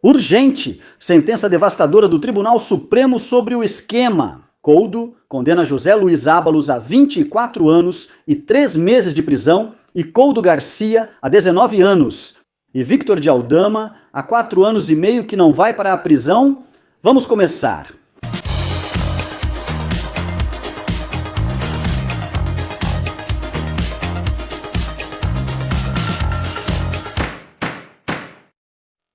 Urgente! Sentença devastadora do Tribunal Supremo sobre o esquema. Coudo condena José Luiz Ábalos a 24 anos e 3 meses de prisão e Coudo Garcia a 19 anos. E Victor de Aldama a 4 anos e meio que não vai para a prisão. Vamos começar.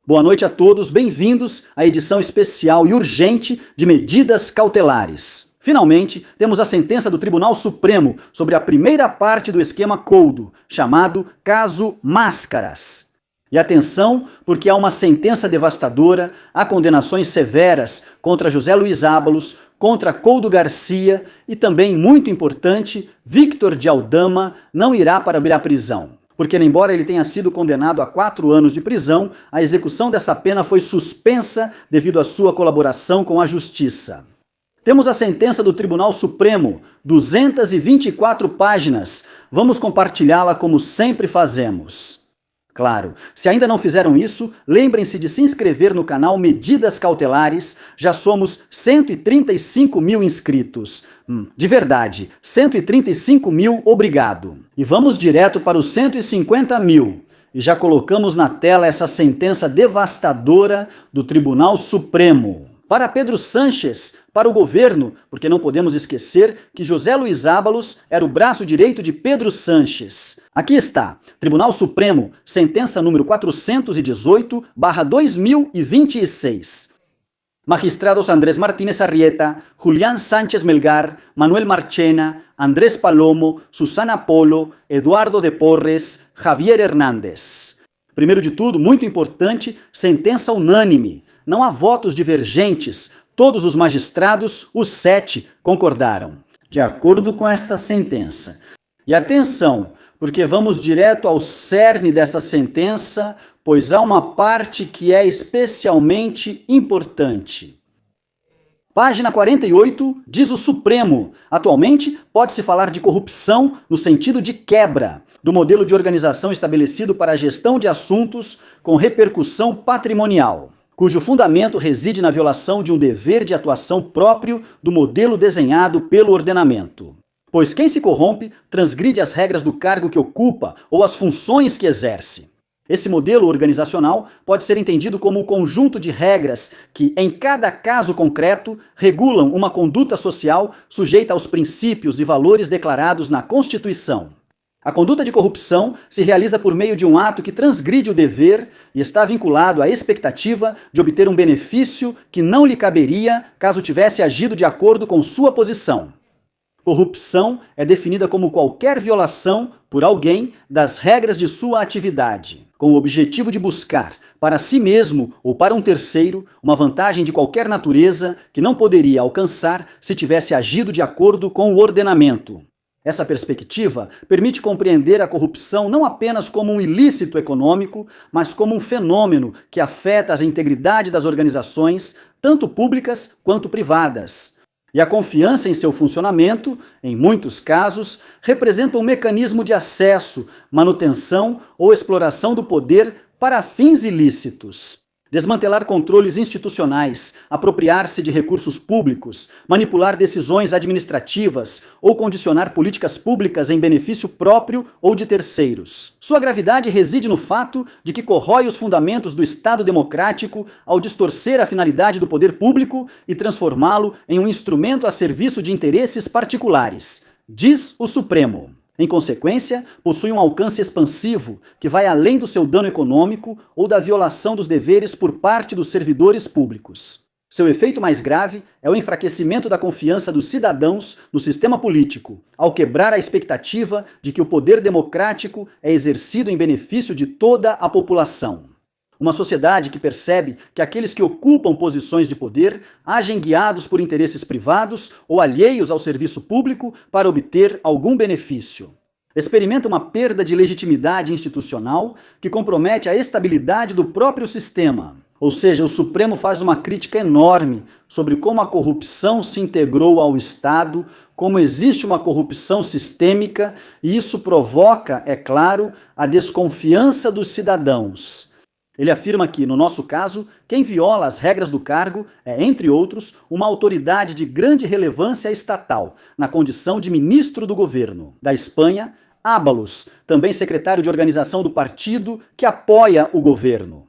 Boa noite a todos, bem-vindos à edição especial e urgente de Medidas Cautelares. Finalmente, temos a sentença do Tribunal Supremo sobre a primeira parte do esquema Coudo, chamado Caso Máscaras. E atenção, porque há uma sentença devastadora, há condenações severas contra José Luiz Ábalos, contra Coudo Garcia e também, muito importante, Victor de Aldama não irá para a prisão. Porque, embora ele tenha sido condenado a 4 anos de prisão, a execução dessa pena foi suspensa devido à sua colaboração com a Justiça. Temos a sentença do Tribunal Supremo, 224 páginas. Vamos compartilhá-la como sempre fazemos. Claro, se ainda não fizeram isso, lembrem-se de se inscrever no canal Medidas Cautelares. Já somos 135 mil inscritos. De verdade, 135 mil, obrigado. E vamos direto para os 150 mil. E já colocamos na tela essa sentença devastadora do Tribunal Supremo. Para Pedro Sanches, para o governo, porque não podemos esquecer que José Luiz Ábalos era o braço direito de Pedro Sanches. Aqui está, Tribunal Supremo, sentença número 418/2026. Magistrados Andrés Martínez Arrieta, Julián Sánchez Melgar, Manuel Marchena, Andrés Palomo, Susana Polo, Eduardo de Porres, Javier Hernández. Primeiro de tudo, muito importante, sentença unânime. Não há votos divergentes. Todos os magistrados, os 7, concordaram. De acordo com esta sentença. E atenção, porque vamos direto ao cerne dessa sentença, pois há uma parte que é especialmente importante. Página 48 diz o Supremo. Atualmente, pode-se falar de corrupção no sentido de quebra do modelo de organização estabelecido para a gestão de assuntos com repercussão patrimonial, cujo fundamento reside na violação de um dever de atuação próprio do modelo desenhado pelo ordenamento. Pois quem se corrompe transgride as regras do cargo que ocupa ou as funções que exerce. Esse modelo organizacional pode ser entendido como um conjunto de regras que, em cada caso concreto, regulam uma conduta social sujeita aos princípios e valores declarados na Constituição. A conduta de corrupção se realiza por meio de um ato que transgride o dever e está vinculado à expectativa de obter um benefício que não lhe caberia caso tivesse agido de acordo com sua posição. Corrupção é definida como qualquer violação por alguém das regras de sua atividade, com o objetivo de buscar, para si mesmo ou para um terceiro, uma vantagem de qualquer natureza que não poderia alcançar se tivesse agido de acordo com o ordenamento. Essa perspectiva permite compreender a corrupção não apenas como um ilícito econômico, mas como um fenômeno que afeta a integridade das organizações, tanto públicas quanto privadas. E a confiança em seu funcionamento, em muitos casos, representa um mecanismo de acesso, manutenção ou exploração do poder para fins ilícitos. Desmantelar controles institucionais, apropriar-se de recursos públicos, manipular decisões administrativas ou condicionar políticas públicas em benefício próprio ou de terceiros. Sua gravidade reside no fato de que corrói os fundamentos do Estado democrático ao distorcer a finalidade do poder público e transformá-lo em um instrumento a serviço de interesses particulares, diz o Supremo. Em consequência, possui um alcance expansivo que vai além do seu dano econômico ou da violação dos deveres por parte dos servidores públicos. Seu efeito mais grave é o enfraquecimento da confiança dos cidadãos no sistema político, ao quebrar a expectativa de que o poder democrático é exercido em benefício de toda a população. Uma sociedade que percebe que aqueles que ocupam posições de poder agem guiados por interesses privados ou alheios ao serviço público para obter algum benefício. Experimenta uma perda de legitimidade institucional que compromete a estabilidade do próprio sistema. Ou seja, o Supremo faz uma crítica enorme sobre como a corrupção se integrou ao Estado, como existe uma corrupção sistêmica, e isso provoca, é claro, a desconfiança dos cidadãos. Ele afirma que, no nosso caso, quem viola as regras do cargo é, entre outros, uma autoridade de grande relevância estatal, na condição de ministro do governo. Da Espanha, Ábalos, também secretário de organização do partido que apoia o governo.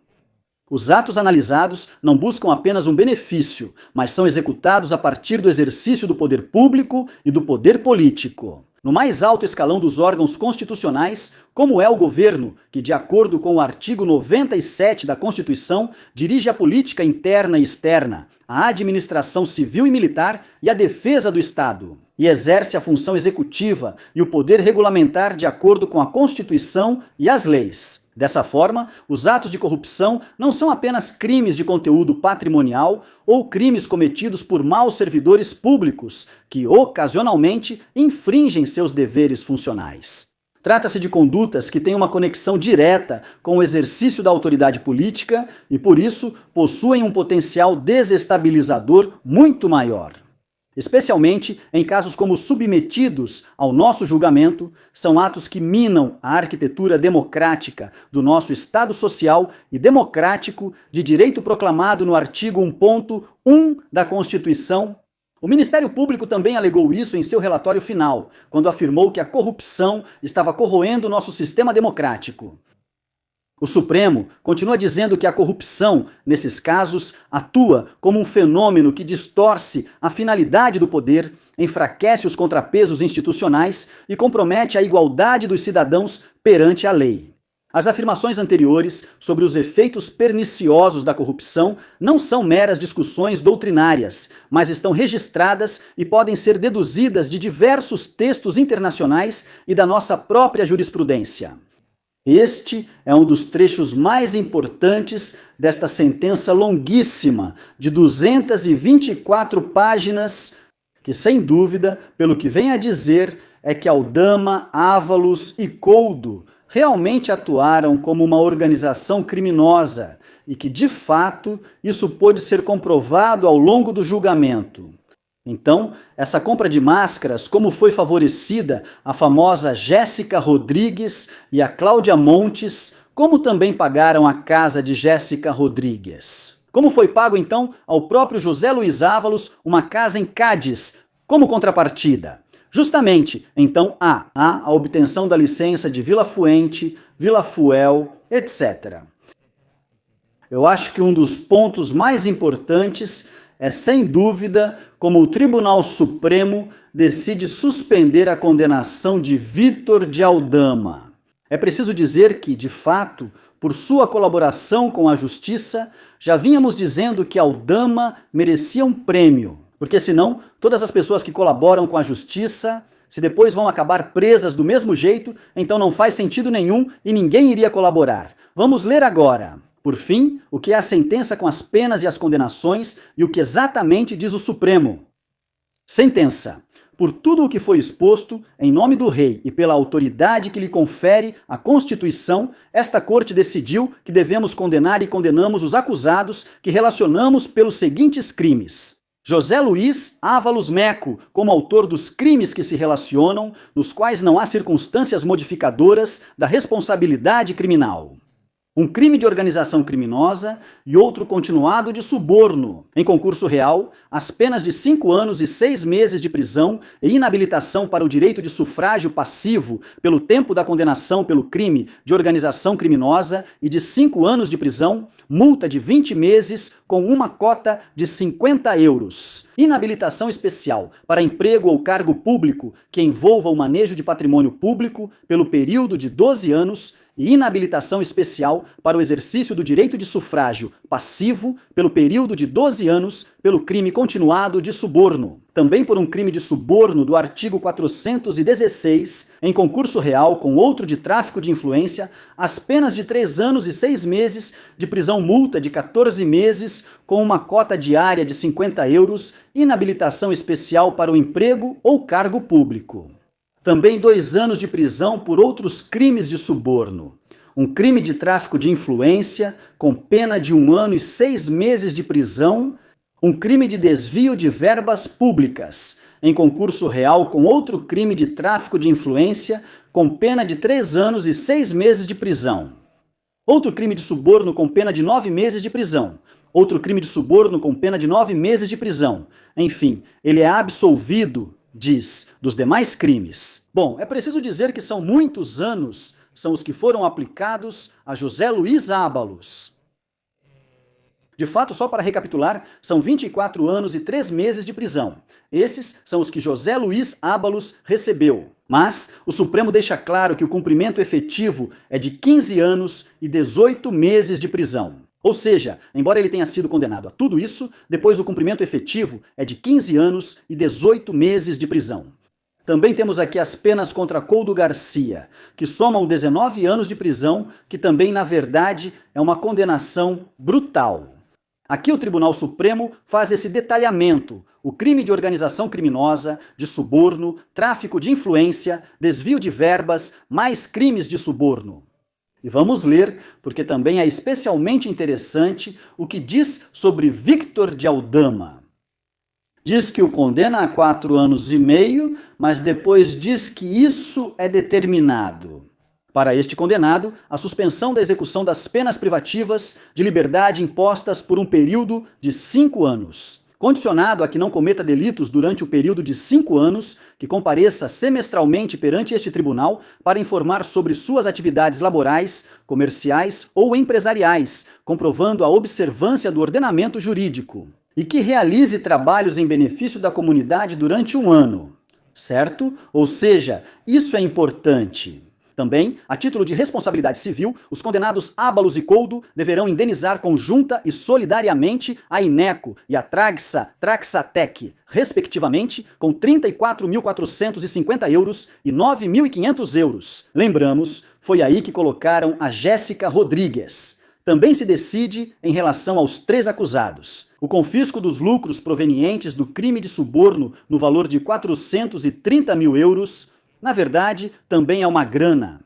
Os atos analisados não buscam apenas um benefício, mas são executados a partir do exercício do poder público e do poder político. No mais alto escalão dos órgãos constitucionais, como é o governo, que, de acordo com o artigo 97 da Constituição, dirige a política interna e externa, a administração civil e militar e a defesa do Estado, e exerce a função executiva e o poder regulamentar de acordo com a Constituição e as leis. Dessa forma, os atos de corrupção não são apenas crimes de conteúdo patrimonial ou crimes cometidos por maus servidores públicos que, ocasionalmente, infringem seus deveres funcionais. Trata-se de condutas que têm uma conexão direta com o exercício da autoridade política e, por isso, possuem um potencial desestabilizador muito maior. Especialmente em casos como submetidos ao nosso julgamento, são atos que minam a arquitetura democrática do nosso Estado social e democrático de direito proclamado no artigo 1.1 da Constituição. O Ministério Público também alegou isso em seu relatório final, quando afirmou que a corrupção estava corroendo nosso sistema democrático. O Supremo continua dizendo que a corrupção, nesses casos, atua como um fenômeno que distorce a finalidade do poder, enfraquece os contrapesos institucionais e compromete a igualdade dos cidadãos perante a lei. As afirmações anteriores sobre os efeitos perniciosos da corrupção não são meras discussões doutrinárias, mas estão registradas e podem ser deduzidas de diversos textos internacionais e da nossa própria jurisprudência. Este é um dos trechos mais importantes desta sentença longuíssima, de 224 páginas, que, sem dúvida, pelo que vem a dizer, é que Aldama, Ávalos e Coudo realmente atuaram como uma organização criminosa e que, de fato, isso pôde ser comprovado ao longo do julgamento. Então, essa compra de máscaras, como foi favorecida a famosa Jéssica Rodrigues e a Cláudia Montes, como também pagaram a casa de Jéssica Rodrigues. Como foi pago, então, ao próprio José Luiz Ávalos uma casa em Cádiz, como contrapartida? Justamente, então, a obtenção da licença de Vila Fuente, Vila Fuel, etc. Eu acho que um dos pontos mais importantes é, sem dúvida, como o Tribunal Supremo decide suspender a condenação de Vítor de Aldama. É preciso dizer que, de fato, por sua colaboração com a Justiça, já vínhamos dizendo que Aldama merecia um prêmio, porque senão todas as pessoas que colaboram com a Justiça, se depois vão acabar presas do mesmo jeito, então não faz sentido nenhum e ninguém iria colaborar. Vamos ler agora. Por fim, o que é a sentença com as penas e as condenações e o que exatamente diz o Supremo. Sentença. Por tudo o que foi exposto, em nome do rei e pela autoridade que lhe confere a Constituição, esta Corte decidiu que devemos condenar e condenamos os acusados que relacionamos pelos seguintes crimes. José Luiz Ávalos Meco, como autor dos crimes que se relacionam, nos quais não há circunstâncias modificadoras da responsabilidade criminal. Um crime de organização criminosa e outro continuado de suborno. Em concurso real, as penas de 5 anos e 6 meses de prisão e inabilitação para o direito de sufrágio passivo pelo tempo da condenação pelo crime de organização criminosa e de 5 anos de prisão, multa de 20 meses com uma cota de 50 euros. Inabilitação especial para emprego ou cargo público que envolva o manejo de patrimônio público pelo período de 12 anos e inabilitação especial para o exercício do direito de sufrágio passivo pelo período de 12 anos pelo crime continuado de suborno. Também por um crime de suborno do artigo 416, em concurso real com outro de tráfico de influência, as penas de 3 anos e 6 meses de prisão multa de 14 meses com uma cota diária de 50 euros, inabilitação especial para o emprego ou cargo público. Também 2 anos de prisão por outros crimes de suborno. Um crime de tráfico de influência, com pena de 1 ano e 6 meses de prisão. Um crime de desvio de verbas públicas, em concurso real com outro crime de tráfico de influência, com pena de 3 anos e 6 meses de prisão. Outro crime de suborno com pena de 9 meses de prisão. Outro crime de suborno com pena de 9 meses de prisão. Enfim, ele é absolvido, diz, dos demais crimes. Bom, é preciso dizer que são muitos anos, são os que foram aplicados a José Luiz Ábalos. De fato, só para recapitular, são 24 anos e 3 meses de prisão. Esses são os que José Luiz Ábalos recebeu. Mas o Supremo deixa claro que o cumprimento efetivo é de 15 anos e 18 meses de prisão. Ou seja, embora ele tenha sido condenado a tudo isso, depois o cumprimento efetivo é de 15 anos e 18 meses de prisão. Também temos aqui as penas contra Couto Garcia, que somam 19 anos de prisão, que também, na verdade, é uma condenação brutal. Aqui o Tribunal Supremo faz esse detalhamento: o crime de organização criminosa, de suborno, tráfico de influência, desvio de verbas, mais crimes de suborno. E vamos ler, porque também é especialmente interessante o que diz sobre Victor de Aldama. Diz que o condena a 4 anos e meio, mas depois diz que isso é determinado. Para este condenado, a suspensão da execução das penas privativas de liberdade impostas por um período de 5 anos. Condicionado a que não cometa delitos durante o período de 5 anos, que compareça semestralmente perante este tribunal para informar sobre suas atividades laborais, comerciais ou empresariais, comprovando a observância do ordenamento jurídico. E que realize trabalhos em benefício da comunidade durante 1 ano. Certo? Ou seja, isso é importante. Também, a título de responsabilidade civil, os condenados Ábalos e Couto deverão indenizar conjunta e solidariamente a Ineco e a Traxatec, respectivamente, com 34.450 euros e 9.500 euros. Lembramos, foi aí que colocaram a Jéssica Rodrigues. Também se decide em relação aos 3 acusados. O confisco dos lucros provenientes do crime de suborno no valor de 430 mil euros, na verdade, também é uma grana.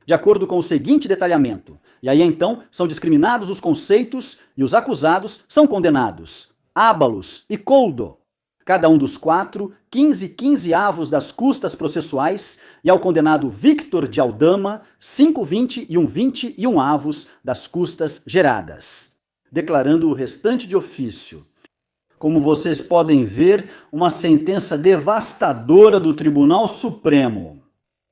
De acordo com o seguinte detalhamento, e aí então são discriminados os conceitos e os acusados são condenados. Ábalos e Couto, cada um dos 4, 15 avos das custas processuais, e ao condenado Victor de Aldama, 5,20 e 1,21 avos das custas geradas. Declarando o restante de ofício. Como vocês podem ver, uma sentença devastadora do Tribunal Supremo.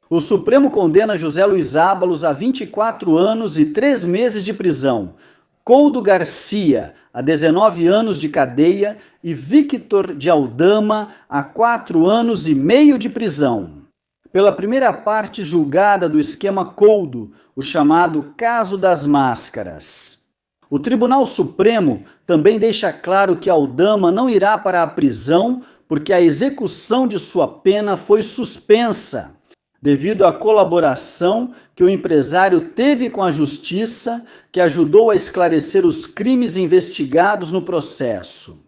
O Supremo condena José Luiz Ábalos a 24 anos e 3 meses de prisão, Couto Garcia a 19 anos de cadeia e Victor de Aldama a 4 anos e meio de prisão. Pela primeira parte julgada do esquema Couto, o chamado Caso das Máscaras. O Tribunal Supremo também deixa claro que Aldama não irá para a prisão porque a execução de sua pena foi suspensa, devido à colaboração que o empresário teve com a Justiça, que ajudou a esclarecer os crimes investigados no processo.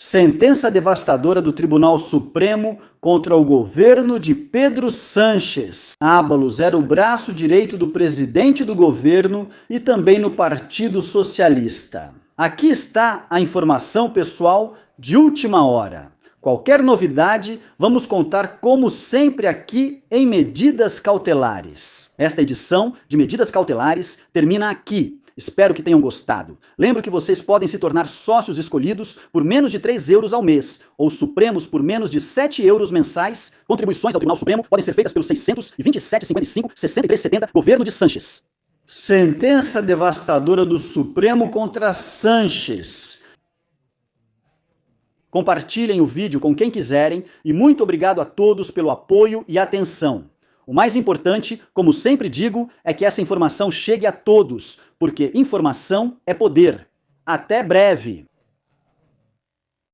Sentença devastadora do Tribunal Supremo contra o governo de Pedro Sánchez. Ábalos era o braço direito do presidente do governo e também no Partido Socialista. Aqui está a informação pessoal de última hora. Qualquer novidade, vamos contar como sempre aqui em Medidas Cautelares. Esta edição de Medidas Cautelares termina aqui. Espero que tenham gostado. Lembro que vocês podem se tornar sócios escolhidos por menos de 3 euros ao mês, ou supremos por menos de 7 euros mensais. Contribuições ao Tribunal Supremo podem ser feitas pelo 627,55,63,70, Governo de Sánchez. Sentença devastadora do Supremo contra Sánchez. Compartilhem o vídeo com quem quiserem e muito obrigado a todos pelo apoio e atenção. O mais importante, como sempre digo, é que essa informação chegue a todos, porque informação é poder. Até breve!